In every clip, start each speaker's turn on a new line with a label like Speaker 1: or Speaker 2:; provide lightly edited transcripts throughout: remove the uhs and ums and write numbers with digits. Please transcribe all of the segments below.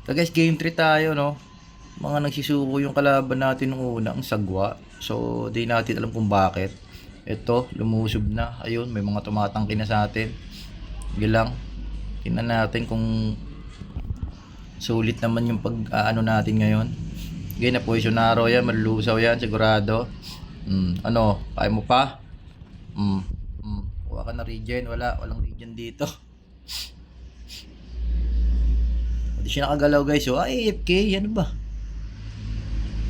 Speaker 1: So guys, game 3 tayo, no? Mga nagsisuko yung kalaban natin nung una, ang sagwa. So, di natin alam kung bakit. Ito, lumusob na. Ayun, may mga tumatangki na sa atin. Sige lang. Tingnan natin kung sulit naman yung pag-ano natin ngayon. Sige, na poisonaro yan, malulusaw yan, sigurado. Ano, kaya mo pa? Kuha ka na regen, walang regen dito. Hindi siya nakagalaw guys, oh. Ay, AFK, ano ba?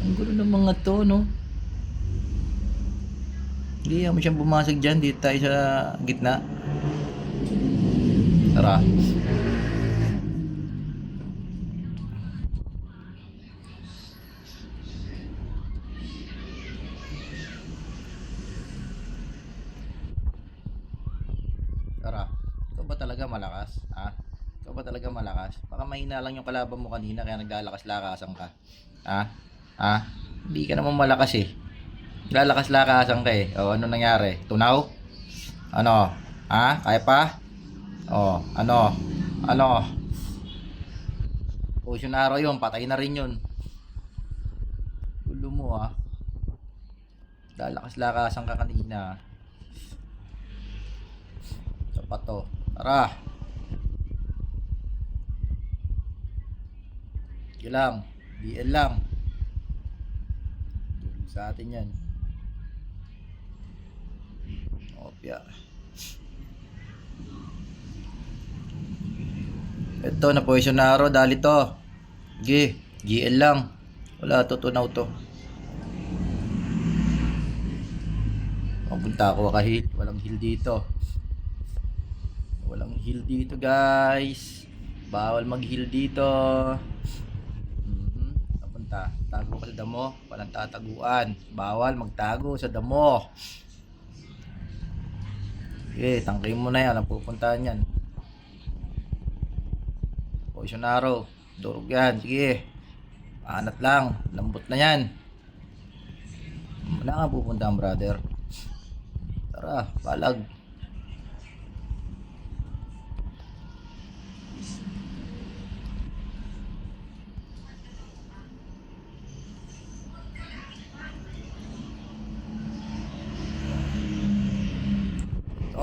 Speaker 1: Ang gulo ng mga to, no? Hindi mo siyang bumasag dyan, dito tayo sa gitna. Tara. Tara. Ikaw ba talaga malakas? Ha? Ikaw ba talaga malakas? Baka mahina lang yung kalaban mo kanina kaya naglalakas-lakasan ka. Ha? Ha? Hindi ka naman malakas eh. Lalakas-lakasan ka eh. O, ano nangyari? Tunaw? Ano? Ha? Kaya pa? O, ano? Ano? Potion arrow yun. Patay na rin yun. Ulo mo ah. Lalakas-lakasan ka kanina. Sapat to. Tara. Sige lang. BL lang. Sa atin yan. Opya. Ito na poison arrow. Dali to. Sige. GL lang. Wala to. Tunaw to. Mapunta ako kahit. Walang heal dito. Walang heal dito guys. Bawal mag heal dito. Napunta. Tago ka sa damo. Walang tataguan. Bawal magtago sa damo. Okay, tangkayin mo na yan. Ang pupuntahan yan. Poison arrow. Durog yan. Sige. Anat lang. Lambot na yan. Wala nga pupuntahan brother. Tara. Balag.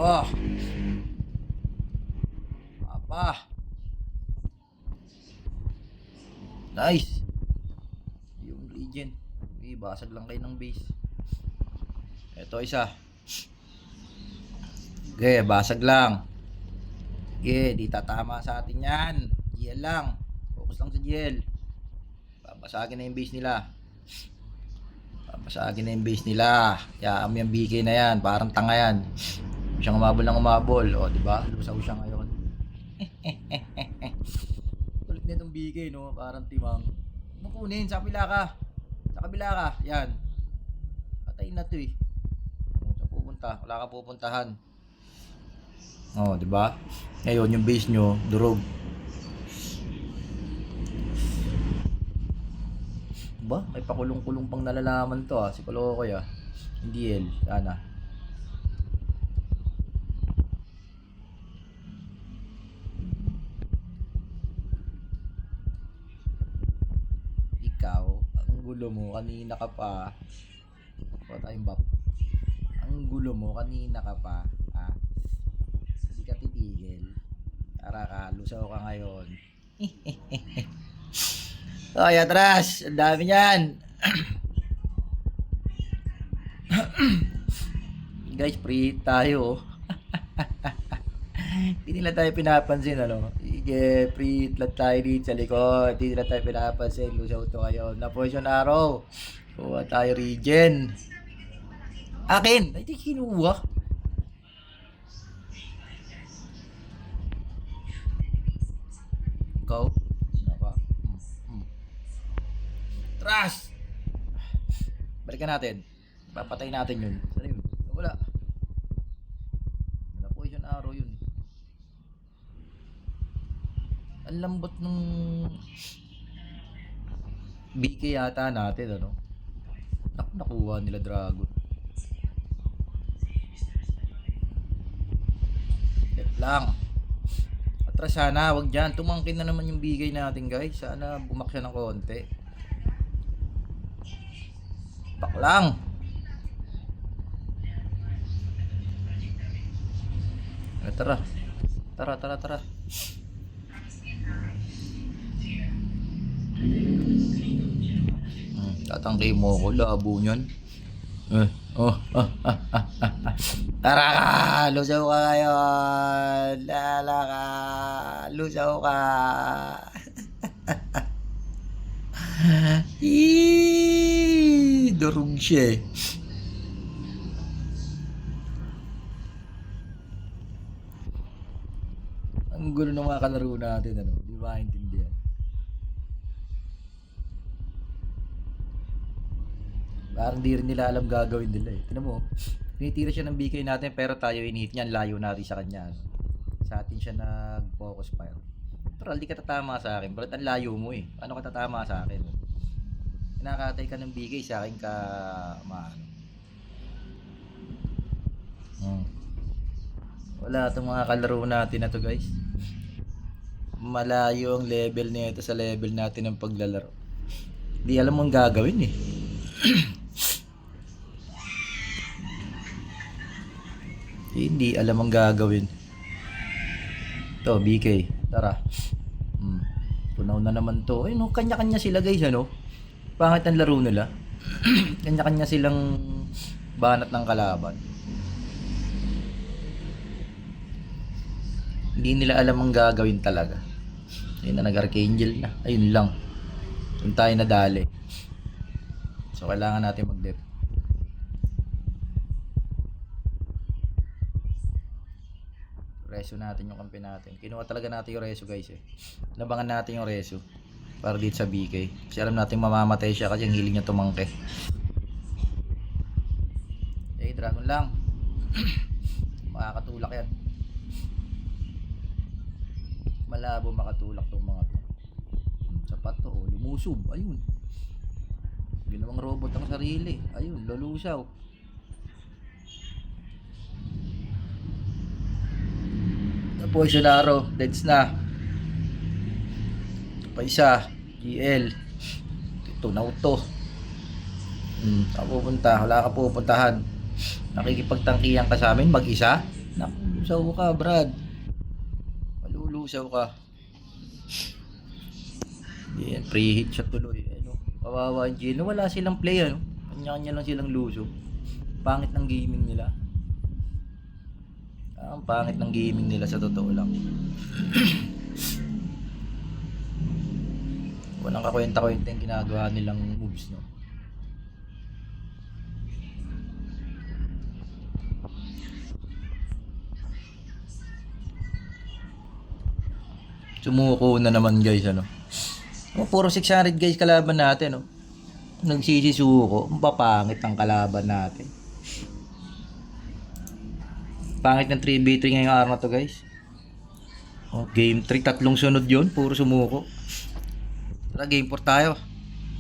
Speaker 1: Oh. Apa. Nice. Yung legend. Basag lang kayo ng base. Ito isa. Okay, basag lang. Okay, di tatama sa atin yan. GL lang. Focus lang sa GL. Babasagin na yung base nila. Babasagin na yung base nila. Yaam yung BK na yan. Parang tanga yan. Siyang umabol ng umabol. O, diba? Lusaw siya ngayon. Kulit na itong BK, no? Parang timang. Makunin, sa kabila ka. Sa kabila ka. Yan. Patayin na to eh. Sa pupunta. Wala ka pupuntahan. O, diba? Ngayon, yung base nyo, durog. Diba? May pakulong-kulong pang nalalaman to ah. Si Kolokoy ah. Hindi L. Sana. Ang gulo mo kanina ka pa. Wala tayong bap. Ang gulo mo kanina ka pa. Ah. Hindi ka titigil. Tara ka, lusaw ka ngayon. Ay, atras. Ang dami niyan. Guys, free tayo. Hindi nila tayo pinapansin, ano? Sige, free lang tayo dito sa likod. Hindi nila tayo pinapansin. Lusaw to kayo. Na poison arrow. Kuha tayo regen. Akin! Ay, di kinuha. Ikaw? Naka. Trash! Balikan natin. Papatay natin yun. Saan yun? Wala. Wala poison arrow yun. Ang lambot nung BK yata natin, ano? Nakuha nila Dragon. Let lang. Tara sana, wag dyan. Tumangkin na naman yung bigay natin guys. Sana bumak siya ng konti. Baklang. Tara. Tara. Tatangkay mo ko, labo niyan. Tara ka! Lusaw ka ngayon! Lala ka! Lusaw ka! Durog siya eh. Ang gulo ng mga kalaro natin, ano? Di ba maintindihan? Parang di rin nila alam gagawin nila eh. Tignan mo, tinitira siya ng BK natin pero tayo inihit niyan, layo natin sa kanya. Ano? Sa atin siya nag-focus fire. Pero di ka tatama sa akin, ba't ang layo mo eh? Ano ka tatama sa akin? Kinakatay ka ng BK sa akin ka maano. Wala itong mga kalaro natin na to guys. Malayo ang level nito sa level natin ng paglalaro. Di alam mo ang gagawin eh. Hindi alam ang gagawin. To BK, tara. Tunaw na naman to. Ay no, kanya-kanya sila guys ano. Pangit ang laro nila. Kanya-kanya silang banat ng kalaban. Hindi nila alam ang gagawin talaga. Ayun na nag-archangel na. Ayun lang. Doon tayo nadali. So kailangan natin mag-dep. Reso natin yung kampi natin. Kinuha talaga natin yung reso guys eh. Nabangan natin yung reso para dito sa BK. Kasi alam natin mamamatay siya kasi ang hiling niya tumangke. Okay, dragon lang. Makakatulak yan. Malabo makatulak tong mga to. Sapat to, oh, lumusob. Ayun. Ginawang robot ang sarili. Ayun, lulusaw. Poison arrow, deads na. Pa isa, GL. Tunaw to. Saan pupunta? Wala ka pupuntahan. Nakikipagtangkihan ka sa amin, mag-isa? Nakulusaw ka, Brad. Malulusaw ka. Yan, pre-hit siya tuloy. Ano, kawawa yung GL. Wala silang play, ano? Kanya-kanya lang silang luso. Pangit ng gaming nila. Ang pangit ng gaming nila sa totoo lang. Walang kakwenta-kwenta yung ginagawa nilang moves, no? Sumuko na naman guys, ano? Oh, puro 600 guys kalaban natin, no? Nagsisisuko, mapapangit ang kalaban natin. Pangit ng 3v3 ngayong araw na to guys. Oh, game 3, tatlong sunod yon, puro sumuko. Tara, game 4 tayo.